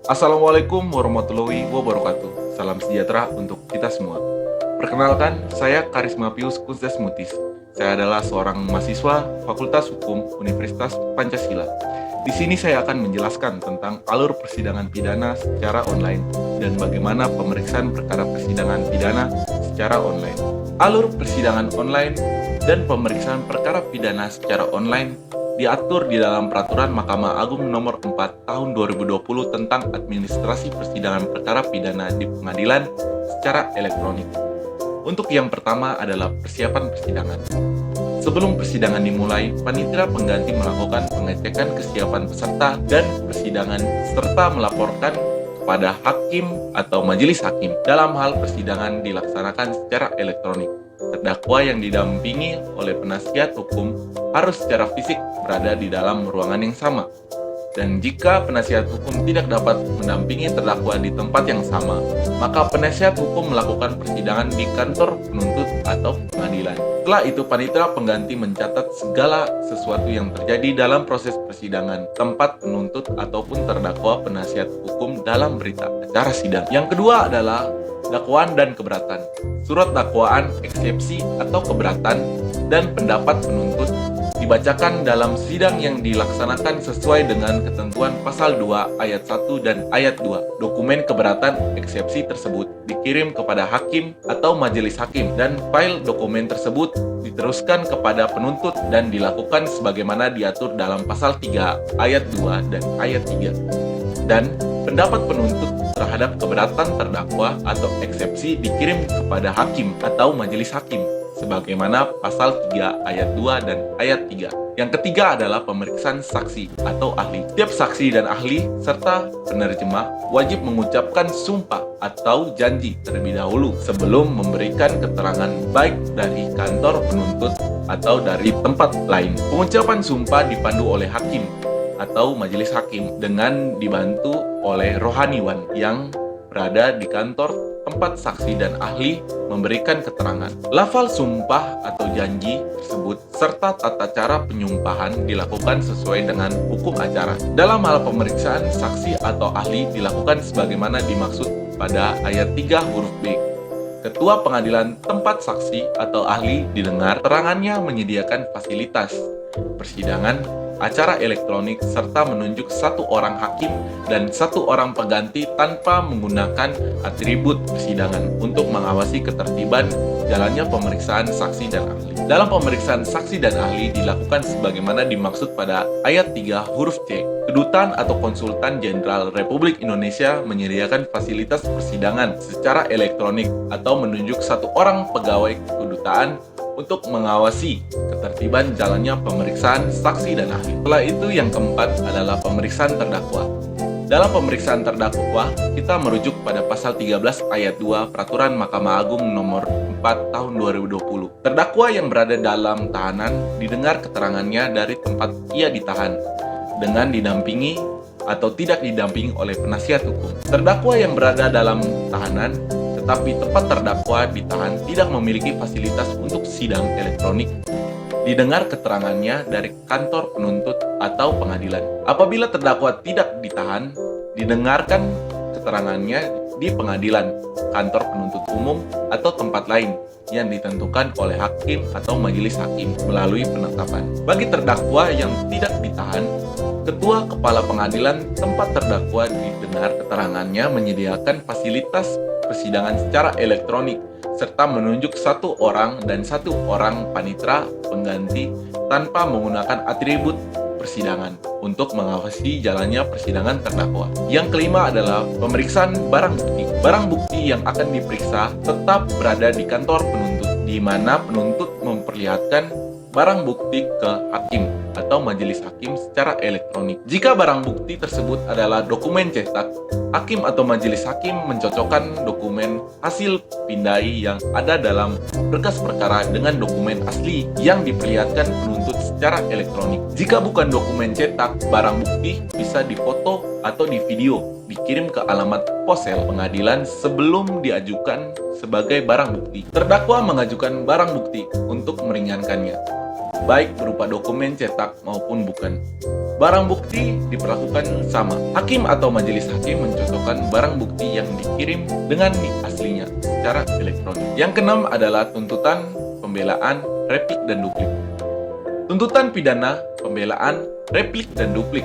Assalamualaikum warahmatullahi wabarakatuh. Salam sejahtera untuk kita semua. Perkenalkan, saya Karisma Pius Kudasmutis. Saya adalah seorang mahasiswa Fakultas Hukum Universitas Pancasila. Di sini saya akan menjelaskan tentang alur persidangan pidana secara online dan bagaimana pemeriksaan perkara persidangan pidana secara online. Alur persidangan online dan pemeriksaan perkara pidana secara online diatur di dalam Peraturan Mahkamah Agung Nomor 4 Tahun 2020 tentang administrasi persidangan perkara pidana di pengadilan secara elektronik. Untuk yang pertama adalah persiapan persidangan. Sebelum persidangan dimulai, panitia pengganti melakukan pengecekan kesiapan peserta dan persidangan serta melaporkan kepada hakim atau majelis hakim. Dalam hal persidangan dilaksanakan secara elektronik. Terdakwa yang didampingi oleh penasihat hukum harus secara fisik berada di dalam ruangan yang sama. Dan jika penasihat hukum tidak dapat mendampingi terdakwa di tempat yang sama, maka penasihat hukum melakukan persidangan di kantor penuntut atau pengadilan. Setelah itu, panitia pengganti mencatat segala sesuatu yang terjadi dalam proses persidangan, tempat penuntut ataupun terdakwa penasihat hukum dalam berita acara sidang. Yang kedua adalah dakwaan dan keberatan. Surat dakwaan, eksepsi atau keberatan, dan pendapat penuntut dibacakan dalam sidang yang dilaksanakan sesuai dengan ketentuan pasal 2 ayat 1 dan ayat 2. Dokumen keberatan eksepsi tersebut dikirim kepada hakim atau majelis hakim dan file dokumen tersebut diteruskan kepada penuntut dan dilakukan sebagaimana diatur dalam pasal 3 ayat 2 dan ayat 3. Dan pendapat penuntut terhadap keberatan terdakwa atau eksepsi dikirim kepada hakim atau majelis hakim sebagaimana pasal 3 ayat 2 dan ayat 3. Yang ketiga adalah pemeriksaan saksi atau ahli. Setiap saksi dan ahli serta penerjemah wajib mengucapkan sumpah atau janji terlebih dahulu sebelum memberikan keterangan baik dari kantor penuntut atau dari tempat lain. Pengucapan sumpah dipandu oleh hakim atau majelis hakim dengan dibantu oleh rohaniwan yang berada di kantor tempat saksi dan ahli memberikan keterangan. Lafal sumpah atau janji tersebut serta tata cara penyumpahan dilakukan sesuai dengan hukum acara. Dalam hal pemeriksaan saksi atau ahli dilakukan sebagaimana dimaksud pada ayat 3 huruf B. Ketua pengadilan tempat saksi atau ahli didengar, terangannya menyediakan fasilitas persidangan, acara elektronik, serta menunjuk satu orang hakim dan satu orang pengganti tanpa menggunakan atribut persidangan untuk mengawasi ketertiban jalannya pemeriksaan saksi dan ahli. Dalam pemeriksaan saksi dan ahli dilakukan sebagaimana dimaksud pada ayat 3 huruf C. Kedutaan atau konsultan jenderal Republik Indonesia menyediakan fasilitas persidangan secara elektronik atau menunjuk satu orang pegawai kedutaan untuk mengawasi ketertiban jalannya pemeriksaan saksi dan ahli. Setelah itu yang keempat adalah pemeriksaan terdakwa. Dalam pemeriksaan terdakwa, kita merujuk pada pasal 13 ayat 2 Peraturan Mahkamah Agung Nomor 4 Tahun 2020. Terdakwa yang berada dalam tahanan didengar keterangannya dari tempat ia ditahan dengan didampingi atau tidak didampingi oleh penasihat hukum. Terdakwa yang berada dalam tahanan tetapi tempat terdakwa ditahan tidak memiliki fasilitas untuk sidang elektronik, didengar keterangannya dari kantor penuntut atau pengadilan. Apabila terdakwa tidak ditahan, didengarkan keterangannya di pengadilan, kantor penuntut umum, atau tempat lain yang ditentukan oleh hakim atau majelis hakim melalui penetapan. Bagi terdakwa yang tidak ditahan, Ketua Kepala Pengadilan tempat terdakwa didengar keterangannya menyediakan fasilitas persidangan secara elektronik serta menunjuk satu orang dan satu orang panitera pengganti tanpa menggunakan atribut persidangan untuk mengawasi jalannya persidangan terdakwa. Yang kelima adalah pemeriksaan barang bukti. Barang bukti yang akan diperiksa tetap berada di kantor penuntut, di mana penuntut memperlihatkan barang bukti ke hakim atau majelis hakim secara elektronik. Jika barang bukti tersebut adalah dokumen cetak, hakim atau majelis hakim mencocokkan dokumen hasil pindai yang ada dalam berkas perkara dengan dokumen asli yang diperlihatkan penuntut secara elektronik. Jika bukan dokumen cetak, barang bukti bisa difoto atau divideo, dikirim ke alamat ponsel pengadilan sebelum diajukan sebagai barang bukti. Terdakwa mengajukan barang bukti untuk meringankannya. baik berupa dokumen cetak maupun bukan. Barang bukti diperlakukan sama. Hakim atau majelis hakim mencocokkan barang bukti yang dikirim dengan nik aslinya secara elektronik. Yang keenam adalah tuntutan, pembelaan, replik, dan duplik. Tuntutan pidana, pembelaan, replik, dan duplik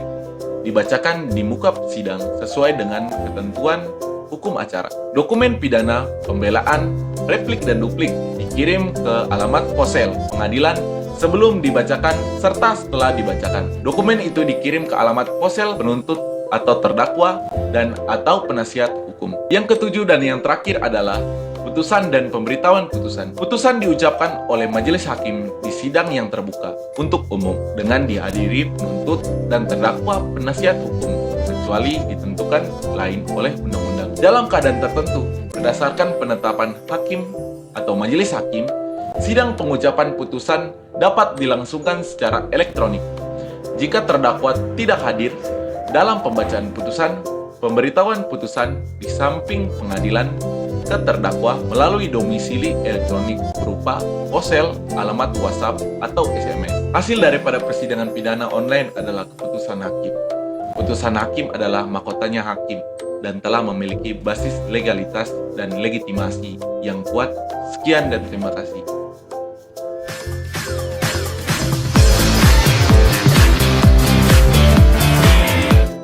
dibacakan di muka sidang sesuai dengan ketentuan hukum acara. Dokumen pidana, pembelaan, replik, dan duplik dikirim ke alamat ponsel pengadilan sebelum dibacakan serta setelah dibacakan. Dokumen itu dikirim ke alamat ponsel penuntut atau terdakwa dan atau penasihat hukum. Yang ketujuh dan yang terakhir adalah putusan dan pemberitahuan putusan. Putusan diucapkan oleh majelis hakim di sidang yang terbuka untuk umum dengan dihadiri penuntut dan terdakwa penasihat hukum kecuali ditentukan lain oleh undang-undang. Dalam keadaan tertentu, berdasarkan penetapan hakim atau majelis hakim, sidang pengucapan putusan dapat dilangsungkan secara elektronik. Jika terdakwa tidak hadir dalam pembacaan putusan, pemberitahuan putusan di samping pengadilan ke terdakwa melalui domisili elektronik berupa ponsel, alamat WhatsApp, atau SMS. Hasil daripada persidangan pidana online adalah keputusan hakim. Putusan hakim adalah mahkotanya hakim dan telah memiliki basis legalitas dan legitimasi yang kuat. Sekian dan terima kasih.